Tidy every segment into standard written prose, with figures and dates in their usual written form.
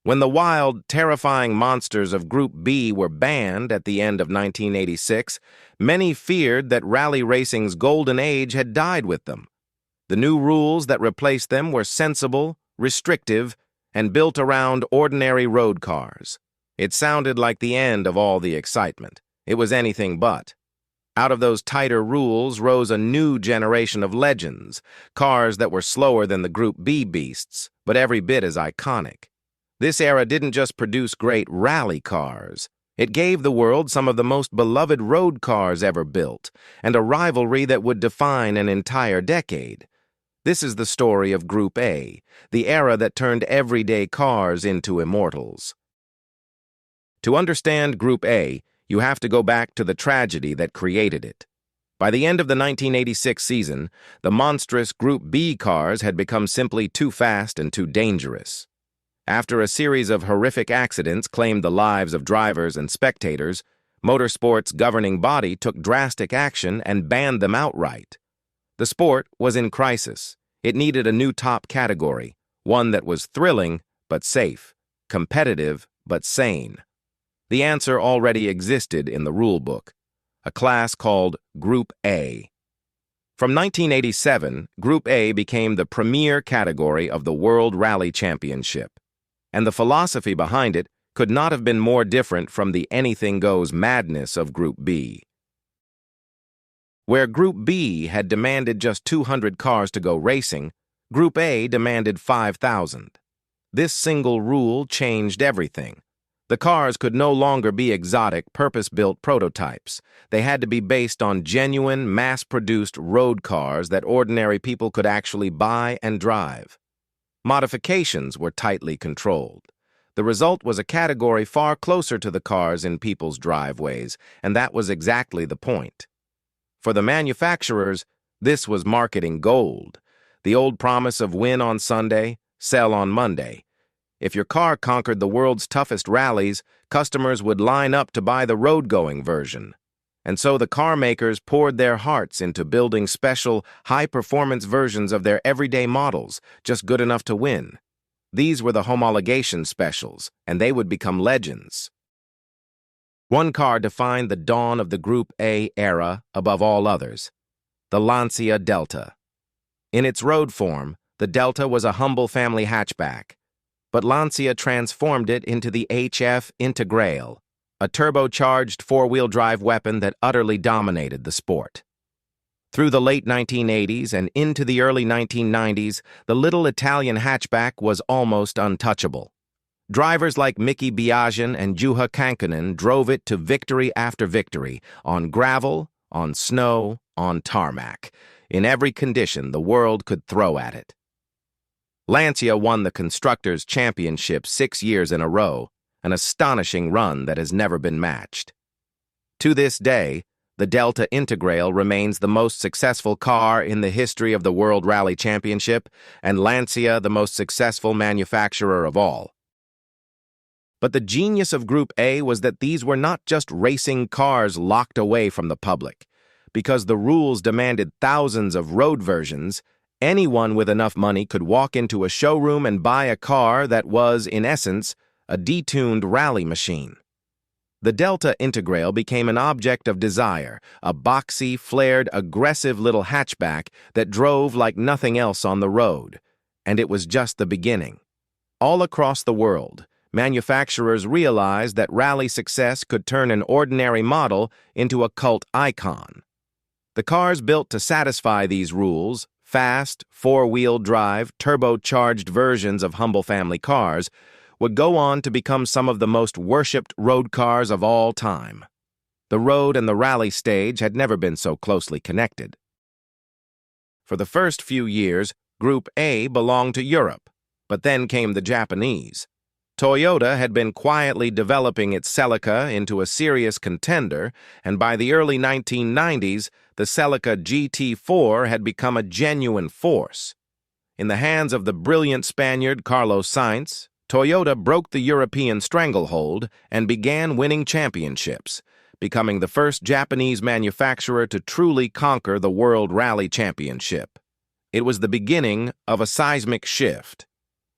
When the wild, terrifying monsters of Group B were banned at the end of 1986, many feared that rally racing's golden age had died with them. The new rules that replaced them were sensible, restrictive, and built around ordinary road cars. It sounded like the end of all the excitement. It was anything but. Out of those tighter rules rose a new generation of legends, cars that were slower than the Group B beasts, but every bit as iconic. This era didn't just produce great rally cars. It gave the world some of the most beloved road cars ever built, and a rivalry that would define an entire decade. This is the story of Group A, the era that turned everyday cars into immortals. To understand Group A, you have to go back to the tragedy that created it. By the end of the 1986 season, the monstrous Group B cars had become simply too fast and too dangerous. After a series of horrific accidents claimed the lives of drivers and spectators, motorsport's governing body took drastic action and banned them outright. The sport was in crisis. It needed a new top category, one that was thrilling but safe, competitive but sane. The answer already existed in the rulebook, a class called Group A. From 1987, Group A became the premier category of the World Rally Championship, and the philosophy behind it could not have been more different from the anything-goes madness of Group B. Where Group B had demanded just 200 cars to go racing, Group A demanded 5,000. This single rule changed everything. The cars could no longer be exotic, purpose-built prototypes. They had to be based on genuine, mass-produced road cars that ordinary people could actually buy and drive. Modifications were tightly controlled. The result was a category far closer to the cars in people's driveways, and that was exactly the point. For the manufacturers, this was marketing gold. The old promise of win on Sunday, sell on Monday. If your car conquered the world's toughest rallies, customers would line up to buy the road-going version. And so the car makers poured their hearts into building special, high-performance versions of their everyday models, just good enough to win. These were the Homologation Specials, and they would become legends. One car defined the dawn of the Group A era above all others, the Lancia Delta. In its road form, the Delta was a humble family hatchback, but Lancia transformed it into the HF Integrale, a turbocharged four-wheel drive weapon that utterly dominated the sport. Through the late 1980s and into the early 1990s, the little Italian hatchback was almost untouchable. Drivers like Miki Biagin and Juha Kankkunen drove it to victory after victory, on gravel, on snow, on tarmac. In every condition the world could throw at it. Lancia won the Constructors' Championship 6 years in a row, an astonishing run that has never been matched. To this day, the Delta Integrale remains the most successful car in the history of the World Rally Championship, and Lancia the most successful manufacturer of all. But the genius of Group A was that these were not just racing cars locked away from the public. Because the rules demanded thousands of road versions, anyone with enough money could walk into a showroom and buy a car that was, in essence, a detuned rally machine. The Delta Integrale became an object of desire, a boxy, flared, aggressive little hatchback that drove like nothing else on the road. And it was just the beginning. All across the world, manufacturers realized that rally success could turn an ordinary model into a cult icon. The cars built to satisfy these rules, fast, four-wheel drive, turbocharged versions of humble family cars, would go on to become some of the most worshipped road cars of all time. The road and the rally stage had never been so closely connected. For the first few years, Group A belonged to Europe, but then came the Japanese. Toyota had been quietly developing its Celica into a serious contender, and by the early 1990s, the Celica GT4 had become a genuine force. In the hands of the brilliant Spaniard Carlos Sainz, Toyota broke the European stranglehold and began winning championships, becoming the first Japanese manufacturer to truly conquer the World Rally Championship. It was the beginning of a seismic shift.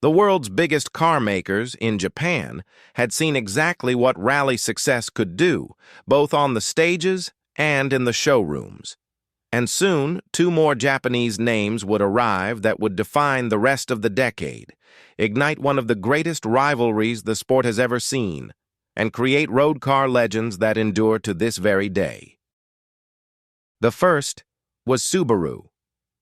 The world's biggest car makers in Japan had seen exactly what rally success could do, both on the stages and in the showrooms. And soon, two more Japanese names would arrive that would define the rest of the decade, ignite one of the greatest rivalries the sport has ever seen, and create road car legends that endure to this very day. The first was Subaru.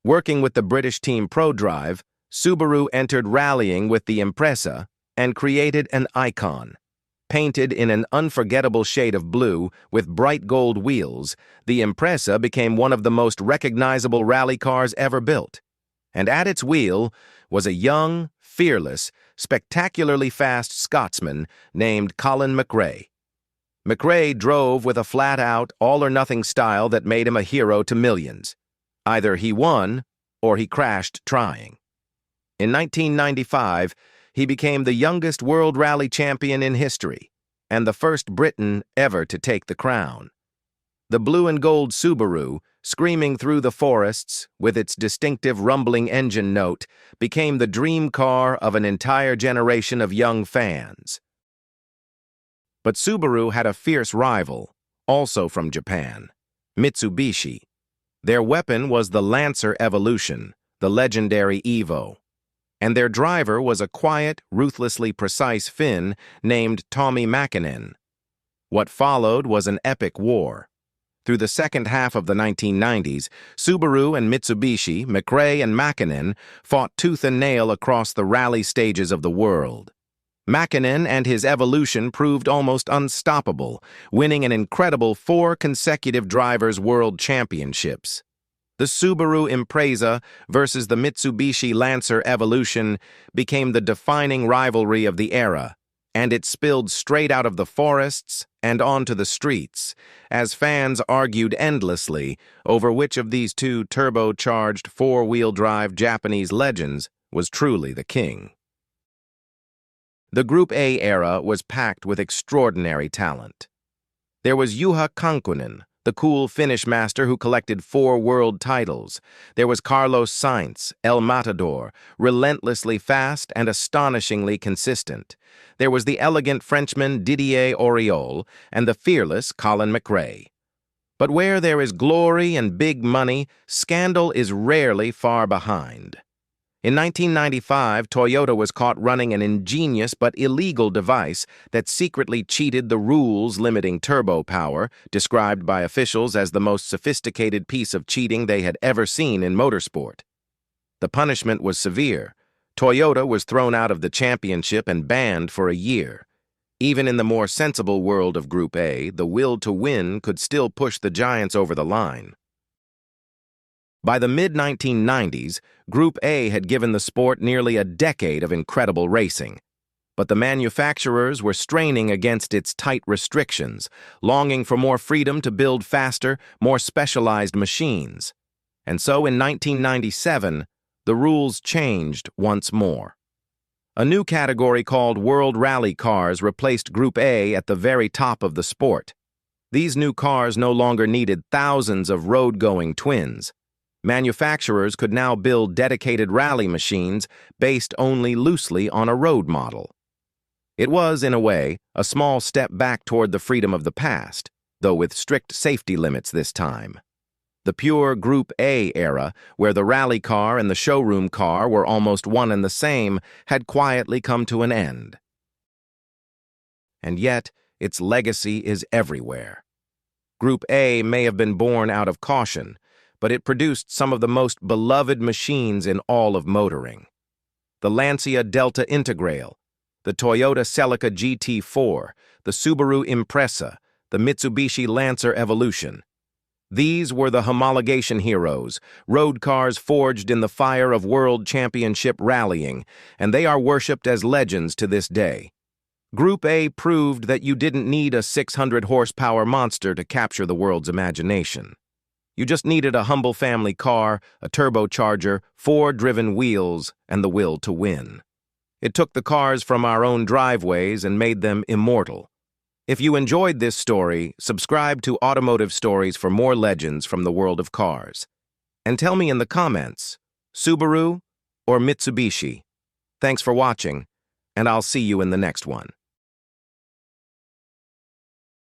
Working with the British team ProDrive, Subaru entered rallying with the Impreza and created an icon. Painted in an unforgettable shade of blue with bright gold wheels, the Impreza became one of the most recognizable rally cars ever built. And at its wheel was a young, fearless, spectacularly fast Scotsman named Colin McRae. McRae drove with a flat-out, all-or-nothing style that made him a hero to millions. Either he won or he crashed trying. In 1995, he became the youngest World Rally Champion in history, and the first Briton ever to take the crown. The blue and gold Subaru, screaming through the forests with its distinctive rumbling engine note, became the dream car of an entire generation of young fans. But Subaru had a fierce rival, also from Japan, Mitsubishi. Their weapon was the Lancer Evolution, the legendary Evo. And their driver was a quiet, ruthlessly precise Finn named Tommi Mäkinen. What followed was an epic war. Through the second half of the 1990s, Subaru and Mitsubishi, McRae and Mäkinen, fought tooth and nail across the rally stages of the world. Mäkinen and his Evolution proved almost unstoppable, winning an incredible 4 consecutive Drivers' World Championships. The Subaru Impreza versus the Mitsubishi Lancer Evolution became the defining rivalry of the era, and it spilled straight out of the forests and onto the streets, as fans argued endlessly over which of these two turbocharged four-wheel drive Japanese legends was truly the king. The Group A era was packed with extraordinary talent. There was Juha Kankkunen, the cool Finnish master who collected 4 world titles. There was Carlos Sainz, El Matador, relentlessly fast and astonishingly consistent. There was the elegant Frenchman Didier Auriol and the fearless Colin McRae. But where there is glory and big money, scandal is rarely far behind. In 1995, Toyota was caught running an ingenious but illegal device that secretly cheated the rules limiting turbo power, described by officials as the most sophisticated piece of cheating they had ever seen in motorsport. The punishment was severe. Toyota was thrown out of the championship and banned for a year. Even in the more sensible world of Group A, the will to win could still push the giants over the line. By the mid-1990s, Group A had given the sport nearly a decade of incredible racing. But the manufacturers were straining against its tight restrictions, longing for more freedom to build faster, more specialized machines. And so in 1997, the rules changed once more. A new category called World Rally Cars replaced Group A at the very top of the sport. These new cars no longer needed thousands of road-going twins. Manufacturers could now build dedicated rally machines based only loosely on a road model. It was, in a way, a small step back toward the freedom of the past, though with strict safety limits this time. The pure Group A era, where the rally car and the showroom car were almost one and the same, had quietly come to an end. And yet, its legacy is everywhere. Group A may have been born out of caution, but it produced some of the most beloved machines in all of motoring. The Lancia Delta Integrale, the Toyota Celica GT4, the Subaru Impreza, the Mitsubishi Lancer Evolution. These were the homologation heroes, road cars forged in the fire of world championship rallying, and they are worshipped as legends to this day. Group A proved that you didn't need a 600-horsepower monster to capture the world's imagination. You just needed a humble family car, a turbocharger, 4 driven wheels, and the will to win. It took the cars from our own driveways and made them immortal. If you enjoyed this story, subscribe to Automotive Stories for more legends from the world of cars. And tell me in the comments, Subaru or Mitsubishi? Thanks for watching, and I'll see you in the next one.